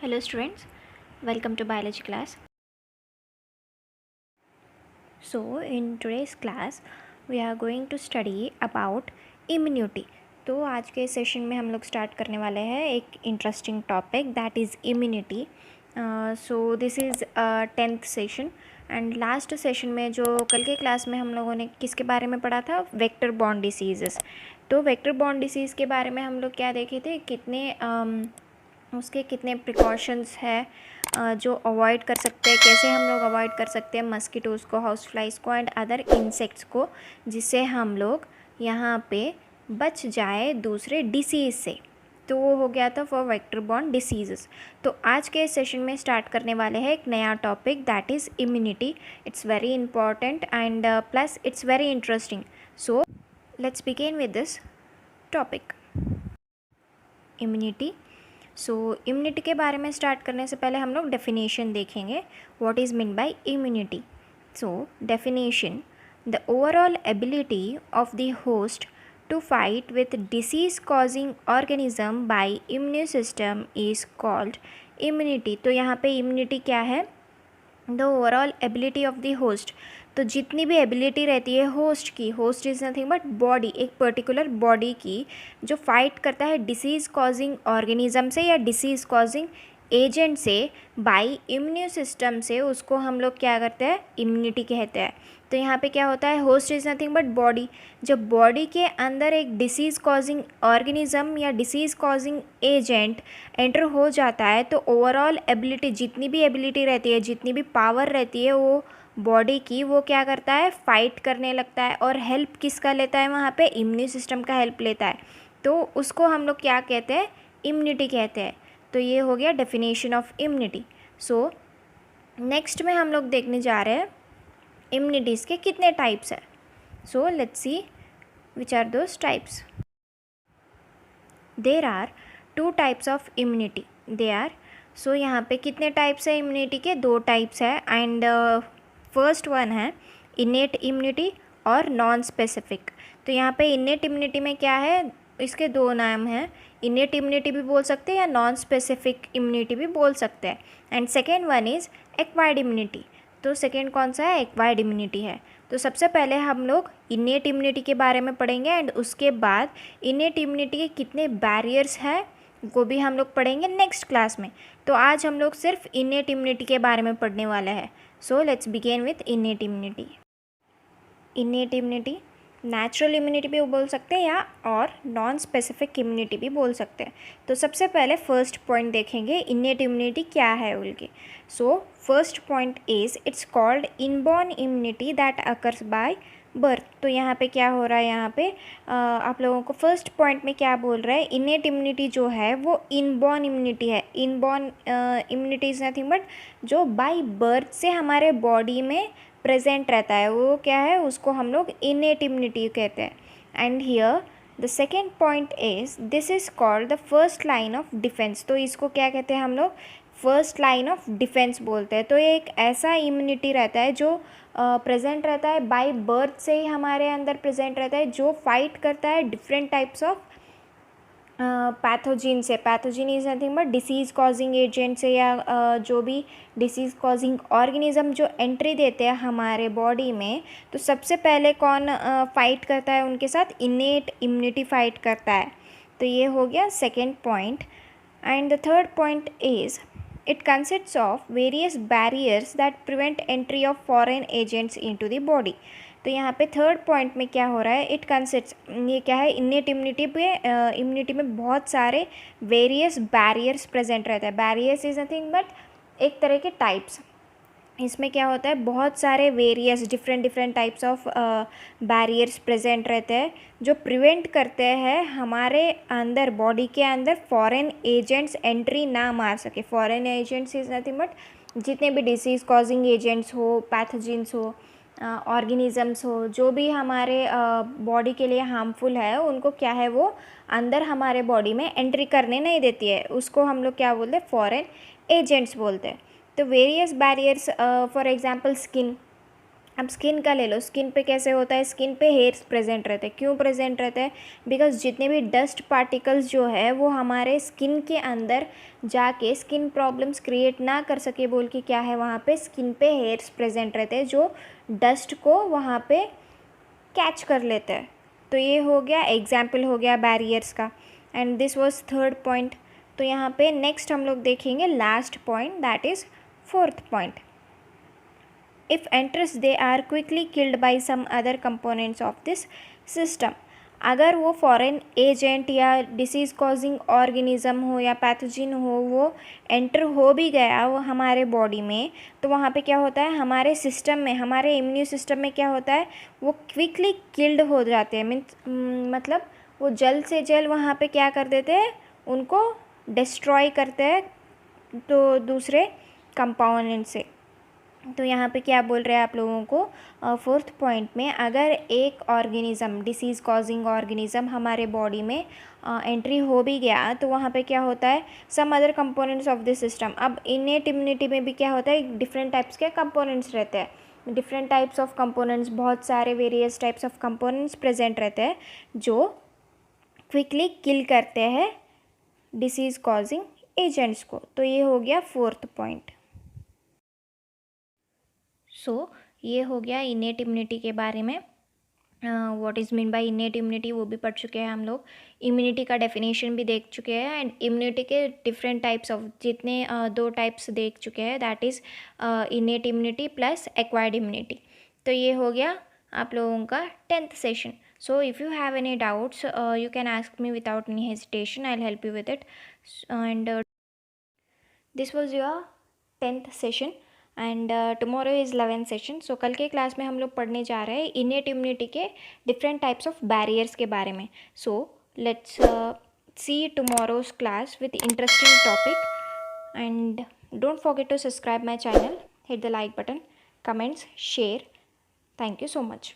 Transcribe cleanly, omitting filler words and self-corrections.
Hello students, welcome to biology class. So in today's class we are going to study about immunity. तो आज के session में हम लोग स्टार्ट करने वाले हैं एक interesting topic that is immunity. So this is 10th session and last session में जो कल के क्लास में हम लोगों ने किसके बारे में पढ़ा था, वेक्टर बॉर्न डिसीज़ेस. तो वेक्टर बॉर्न डिसीज़ के बारे में हम लोग क्या देखे थे, उसके कितने प्रिकॉशंस है जो अवॉइड कर सकते हैं, कैसे हम लोग अवॉइड कर सकते हैं मस्किटोज़ को, हाउस फ्लाइज को एंड अदर इंसेक्ट्स को, जिससे हम लोग यहाँ पे बच जाए दूसरे डिसीज़ से. तो वो हो गया था फॉर वेक्टर बॉर्न डिसीजेस. तो आज के सेशन में स्टार्ट करने वाले हैं एक नया topic that is immunity. It's very important and plus it's very interesting. So let's begin with this topic, immunity. So immunity के बारे में स्टार्ट करने से पहले हम लोग डेफिनेशन देखेंगे. What is mean by immunity? So definition: the overall ability of the host to fight with disease causing organism by immune system is called immunity. तो यहाँ पे immunity क्या है? the overall ability of the host. तो जितनी भी ability रहती है होस्ट की, host is nothing but body, एक पर्टिकुलर बॉडी की जो फाइट करता है डिसीज़ कॉजिंग ऑर्गेनिज्म से या डिसीज़ कॉजिंग एजेंट से बाय इम्यून सिस्टम से, उसको हम लोग क्या करते हैं, इम्यूनिटी कहते हैं. तो यहाँ पे क्या होता है, host is nothing but body. जब बॉडी के अंदर एक डिसीज़ कॉजिंग ऑर्गेनिज्म या डिसीज़ कॉजिंग एजेंट एंटर हो जाता है तो ओवरऑल एबिलिटी, जितनी भी एबिलिटी रहती है, जितनी भी पावर रहती है वो बॉडी की, वो क्या करता है, फाइट करने लगता है. और हेल्प किसका लेता है वहाँ पे, इम्यून सिस्टम का हेल्प लेता है. तो उसको हम लोग क्या कहते हैं, इम्यूनिटी कहते हैं. तो ये हो गया definition of immunity. So next में हम लोग देखने जा रहे हैं इम्यूनिटीज़ के कितने टाइप्स है. So let's see which are those types. There are 2 types of immunity. They are, so यहाँ पे कितने टाइप्स है इम्यूनिटी के, 2 टाइप्स है. एंड फर्स्ट वन है इनेट इम्यूनिटी और नॉन स्पेसिफिक. तो यहाँ पे इनेट इम्यूनिटी में क्या है, इसके 2 नाम हैं. इनेट इम्यूनिटी भी बोल सकते हैं या नॉन स्पेसिफिक इम्यूनिटी भी बोल सकते हैं. And second one is acquired immunity. तो सेकेंड कौन सा है, एक्वायर्ड इम्यूनिटी है. तो सबसे पहले हम लोग इनेट इम्यूनिटी के बारे में पढ़ेंगे एंड उसके बाद इनेट इम्यूनिटी के कितने बैरियर्स हैं वो भी हम लोग पढ़ेंगे नेक्स्ट क्लास में. तो आज हम लोग सिर्फ इनेट इम्यूनिटी के बारे में पढ़ने वाले हैं. So let's begin with innate immunity. Innate immunity natural immunity भी बोल सकते हैं या और नॉन स्पेसिफिक इम्यूनिटी भी बोल सकते हैं. तो सबसे पहले फर्स्ट पॉइंट देखेंगे इनेट इम्यूनिटी क्या है बोल के. So first point is it's called inborn immunity that occurs by birth. तो यहाँ पे क्या हो रहा है, यहाँ पे आप लोगों को फर्स्ट पॉइंट में क्या बोल रहा है, इनेट इम्यूनिटी जो है वो इनबॉर्न इम्यूनिटी है. Inborn immunity is nothing but जो बाय बर्थ से हमारे बॉडी में प्रेजेंट रहता है, वो क्या है, उसको हम लोग इनेट इम्यूनिटी कहते हैं. And here the second point is this is called the first line of defence. तो इसको क्या कहते हैं हम लोग, फर्स्ट लाइन ऑफ डिफेंस बोलते हैं. तो ये एक ऐसा इम्यूनिटी रहता है जो प्रेजेंट रहता है बाय बर्थ से ही हमारे अंदर प्रेजेंट रहता है, जो फाइट करता है डिफरेंट टाइप्स ऑफ पैथोजिन से. Pathogen is nothing but disease causing agent से या जो भी डिसीज़ कॉजिंग ऑर्गेनिज्म जो एंट्री देते हैं हमारे बॉडी में. तो सबसे पहले कौन फाइट करता है उनके साथ, इनेट इम्यूनिटी फाइट करता है. तो ये हो गया second point. And the third point is it consists of various barriers that prevent entry of foreign agents into the body. तो यहाँ पे थर्ड पॉइंट में क्या हो रहा है, इट कंसिस्ट, ये क्या है, इनेट इम्यूनिटी पे इम्यूनिटी में बहुत सारे वेरियस बैरियर्स प्रेजेंट रहता है. बैरियर्स इज़ नथिंग बट एक तरह के टाइप्स. इसमें क्या होता है, बहुत सारे various different types of barriers present रहते हैं जो प्रिवेंट करते हैं हमारे अंदर, बॉडी के अंदर फॉरेन एजेंट्स एंट्री ना मार सके. Foreign agents is nothing but जितने भी डिसीज़ कॉजिंग एजेंट्स हो, पैथोजिन्स हो, ऑर्गेनिज़म्स हो, जो भी हमारे बॉडी के लिए हार्मफुल है, उनको क्या है, वो अंदर हमारे बॉडी में एंट्री करने नहीं देती है. उसको हम लोग क्या बोलते हैं, फॉरेन एजेंट्स बोलते हैं. तो various barriers, for example skin. अब स्किन का ले लो, स्किन पे कैसे होता है, स्किन पे हेयर्स प्रेजेंट रहते हैं। क्यों प्रेजेंट रहते हैं? बिकॉज जितने भी डस्ट पार्टिकल्स जो है वो हमारे स्किन के अंदर जाके स्किन प्रॉब्लम्स क्रिएट ना कर सके बोल के क्या है, वहाँ पे स्किन पे हेयर्स प्रेजेंट रहते हैं जो डस्ट को वहाँ पे कैच कर लेते हैं। तो ये हो गया एग्जाम्पल हो गया बैरियर्स का, and this was third point. तो यहाँ पे नेक्स्ट हम लोग देखेंगे last point, that is fourth point. If enters they are quickly killed by some other components of this system। अगर वो फॉरेन एजेंट या डिसीज़ कॉजिंग ऑर्गेनिज़म हो या पैथोजिन हो वो एंटर हो भी गया वो हमारे बॉडी में, तो वहाँ पे क्या होता है, हमारे सिस्टम में, हमारे इम्यून सिस्टम में क्या होता है, वो क्विकली किल्ड हो जाते हैं। मीन्स मतलब वो जल्द से जल्द वहाँ पे क्या कर देते हैं, उनको डिस्ट्रॉय करते हैं तो दूसरे कंपाउंड से। तो यहाँ पे क्या बोल रहे हैं आप लोगों को, फोर्थ पॉइंट में, अगर एक ऑर्गेनिज़म डिसीज़ कॉजिंग ऑर्गेनिज़म हमारे बॉडी में एंट्री हो भी गया तो वहाँ पे क्या होता है, some other components of this system. अब इनेट इम्यूनिटी में भी क्या होता है, डिफरेंट टाइप्स के कंपोनेंट्स रहते हैं, डिफरेंट टाइप्स ऑफ कंपोनेंट्स, बहुत सारे various types of components present रहते हैं जो क्विकली किल करते हैं डिसीज़ कॉजिंग एजेंट्स को। तो ये हो गया फोर्थ पॉइंट। सो ये हो गया इनेट इम्यूनिटी के बारे में। What is mean by innate immunity वो भी पढ़ चुके हैं हम लोग। इम्यूनिटी का डेफिनेशन भी देख चुके हैं, एंड इम्यूनिटी के डिफरेंट टाइप्स ऑफ जितने दो टाइप्स देख चुके हैं, that is innate immunity plus acquired immunity. तो ये हो गया आप लोगों का 10th session. So if you have any doubts you can ask me without any hesitation, I will help you with it. And this was your 10th session and tomorrow is 11th session. So कल के class में हम लोग पढ़ने जा रहे हैं innate immunity के डिफरेंट टाइप्स ऑफ बैरियर्स के बारे में। So let's see tomorrow's class with interesting topic, and don't forget to subscribe my channel, hit the like button, comments, share. Thank you so much.